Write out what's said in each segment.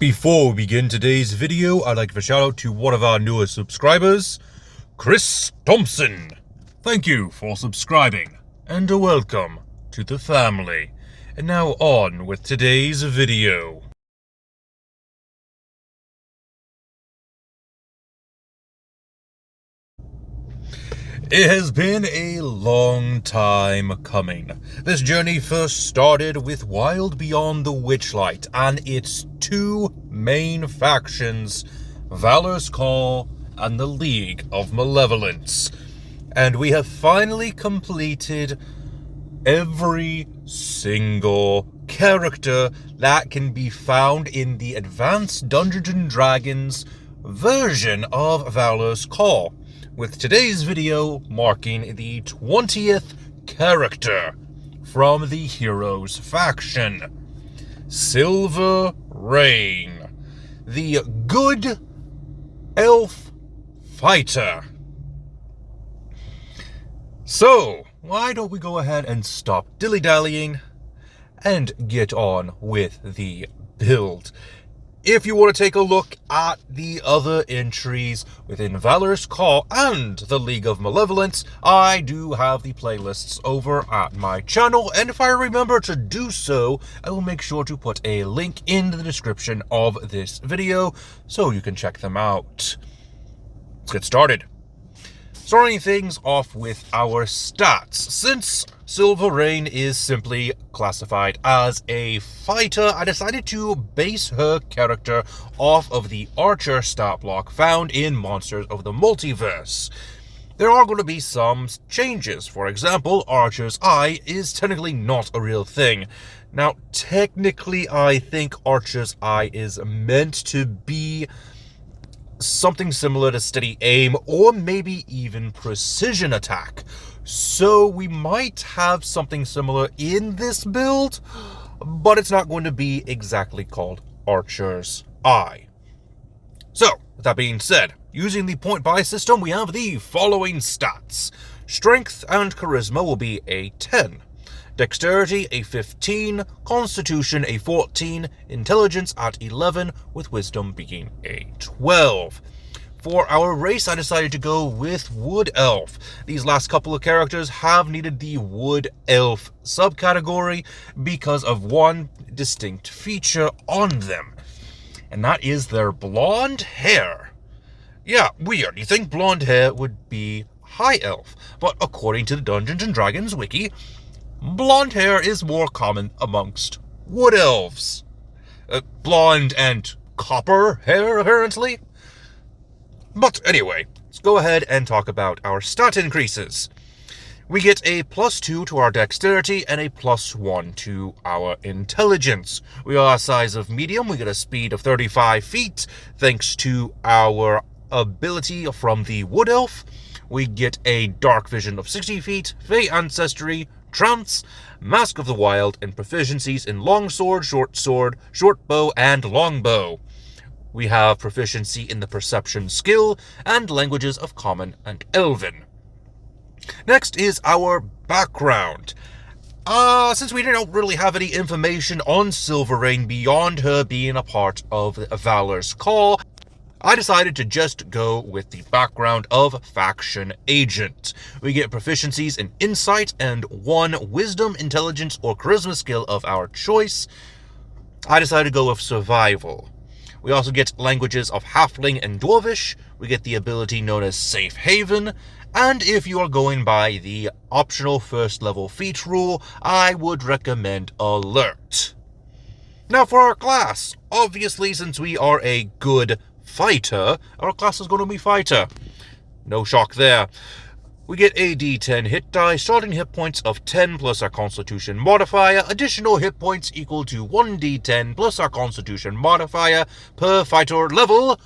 Before we begin today's video, I'd like to give a shout out to one of our newest subscribers, Chris Thompson. Thank you for subscribing, and a welcome to the family. And now on with today's video. It has been a long time coming. This journey first started with Wild Beyond the Witchlight and its two main factions, Valor's Call and the League of Malevolence. And we have finally completed every single character that can be found in the Advanced Dungeons & Dragons version of Valor's Call, with today's video marking the 20th character from the Heroes faction, Silverain, the good elf fighter. So, why don't we go ahead and stop dilly-dallying and get on with the build. If you want to take a look at the other entries within Valor's Call and the League of Malevolence, I do have the playlists over at my channel, and if I remember to do so, I will make sure to put a link in the description of this video so you can check them out. Let's get started. Starting things off with our stats. Since Silverain is simply classified as a fighter, I decided to base her character off of the Archer stat block found in Monsters of the Multiverse. There are going to be some changes. For example, Archer's Eye is technically not a real thing. Now, technically, I think Archer's Eye is meant to be something similar to steady aim or maybe even precision attack. So we might have something similar in this build, but it's not going to be exactly called Archer's Eye. So, with that being said, using the point buy system, we have the following stats. Strength and Charisma will be a 10. Dexterity a 15, Constitution a 14, Intelligence at 11, with Wisdom being a 12. For our race, I decided to go with Wood Elf. These last couple of characters have needed the Wood Elf subcategory because of one distinct feature on them, and that is their blonde hair. Yeah, weird. You think blonde hair would be High Elf, but according to the Dungeons & Dragons wiki, blonde hair is more common amongst wood elves. Blonde and copper hair, apparently. But anyway, let's go ahead and talk about our stat increases. We get a +2 to our dexterity and a +1 to our intelligence. We are a size of medium. We get a speed of 35 feet thanks to our ability from the wood elf. We get a dark vision of 60 feet, Fey ancestry, Trance, Mask of the Wild, and proficiencies in longsword, short bow, and longbow. We have proficiency in the perception skill and languages of Common and Elven. Next is our background. Since we don't really have any information on Silverain beyond her being a part of Valor's Call, I decided to just go with the background of Faction Agent. We get proficiencies in Insight and 1 Wisdom, Intelligence, or Charisma skill of our choice. I decided to go with Survival. We also get languages of Halfling and Dwarvish. We get the ability known as Safe Haven. And if you are going by the optional first level feat rule, I would recommend Alert. Now for our class. Obviously, since we are a good fighter, our class is going to be fighter. No shock there. We get a d10 hit die, starting hit points of 10 plus our constitution modifier, additional hit points equal to 1d10 plus our constitution modifier per fighter level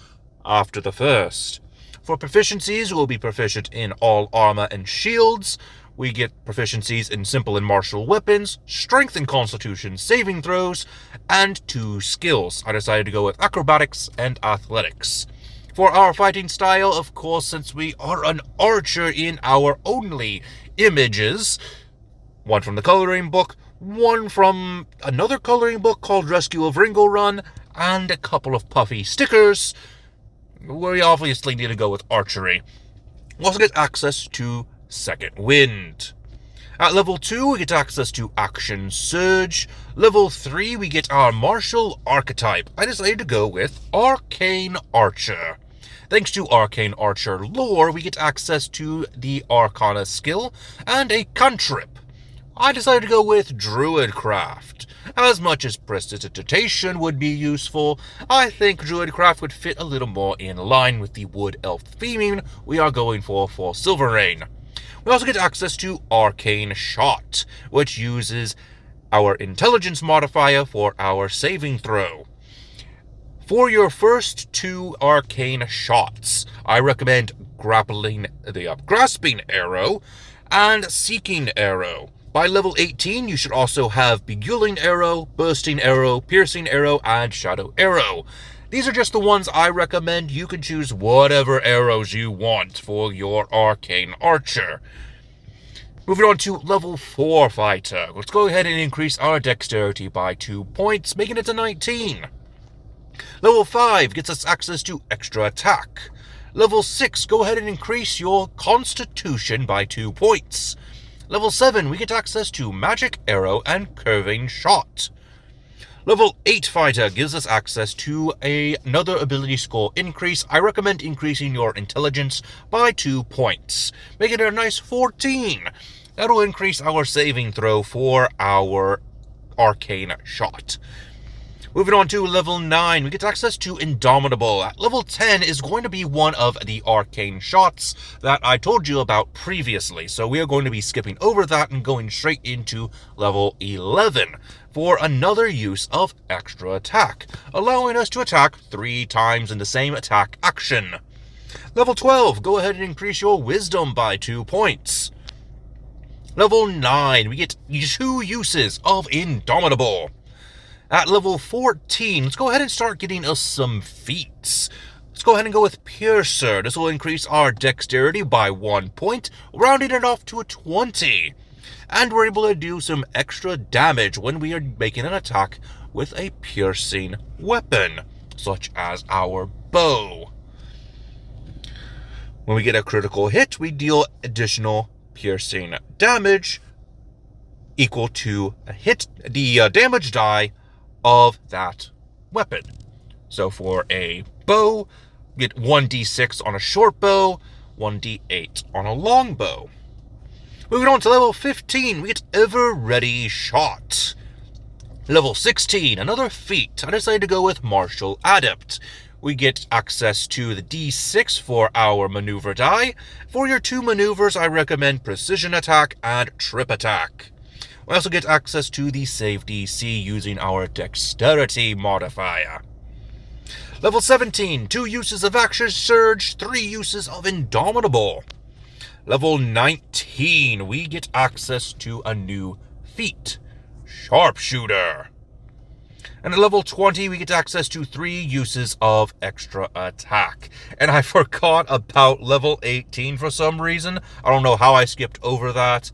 after the first. For proficiencies, we'll be proficient in all armor and shields. We get proficiencies in simple and martial weapons, strength and constitution saving throws, and 2 skills. I decided to go with acrobatics and athletics. For our fighting style, of course, since we are an archer in our only images, one from the coloring book, one from another coloring book called Rescue of Ringo Run, and a couple of puffy stickers, we obviously need to go with archery. We also get access to Second Wind. At level 2, we get access to Action Surge. Level 3, we get our martial archetype. I decided to go with Arcane Archer. Thanks to Arcane Archer lore, we get access to the Arcana skill and a cantrip. I decided to go with Druidcraft. As much as Prestidigitation would be useful, I think Druidcraft would fit a little more in line with the Wood Elf theming we are going for Silverain. We also get access to Arcane Shot, which uses our Intelligence modifier for our saving throw. For your first 2 Arcane Shots, I recommend Grasping Arrow and Seeking Arrow. By level 18, you should also have Beguiling Arrow, Bursting Arrow, Piercing Arrow, and Shadow Arrow. These are just the ones I recommend. You can choose whatever arrows you want for your Arcane Archer. Moving on to level 4 fighter. Let's go ahead and increase our dexterity by 2 points, making it a 19. Level 5 gets us access to extra attack. Level 6, go ahead and increase your constitution by 2 points. Level 7, we get access to magic arrow and curving shot. Level 8 fighter gives us access to another ability score increase. I recommend increasing your intelligence by 2 points, making it a nice 14. That'll increase our saving throw for our arcane shot. Moving on to level 9, we get access to Indomitable. At level 10 is going to be one of the arcane shots that I told you about previously, so we are going to be skipping over that and going straight into level 11 for another use of extra attack, allowing us to attack 3 times in the same attack action. Level 12, go ahead and increase your wisdom by 2 points. Level 9, we get 2 uses of Indomitable. At level 14, let's go ahead and start getting us some feats. Let's go ahead and go with Piercer. This will increase our dexterity by 1 point, rounding it off to a 20. And we're able to do some extra damage when we are making an attack with a piercing weapon, such as our bow. When we get a critical hit, we deal additional piercing damage equal to the damage die of that weapon. So for a bow, get 1d6 on a short bow, 1d8 on a long bow. Moving on to level 15, we get Ever Ready Shot. Level 16, another feat. I decided to go with Martial Adept. We get access to the d6 for our maneuver die. For your 2 maneuvers, I recommend Precision Attack and Trip Attack. We also get access to the save DC using our Dexterity modifier. Level 17, 2 uses of Action Surge, 3 uses of Indomitable. Level 19, we get access to a new feat, Sharpshooter. And at level 20, we get access to 3 uses of extra attack. And I forgot about level 18 for some reason. I don't know how I skipped over that.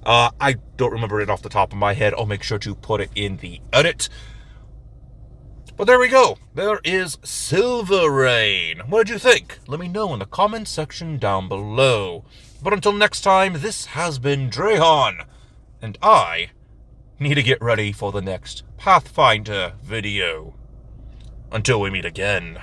I don't remember it off the top of my head. I'll make sure to put it in the edit. But there we go. There is Silverain. What did you think? Let me know in the comments section down below. But until next time, this has been Drayhan, and I need to get ready for the next Pathfinder video. Until we meet again.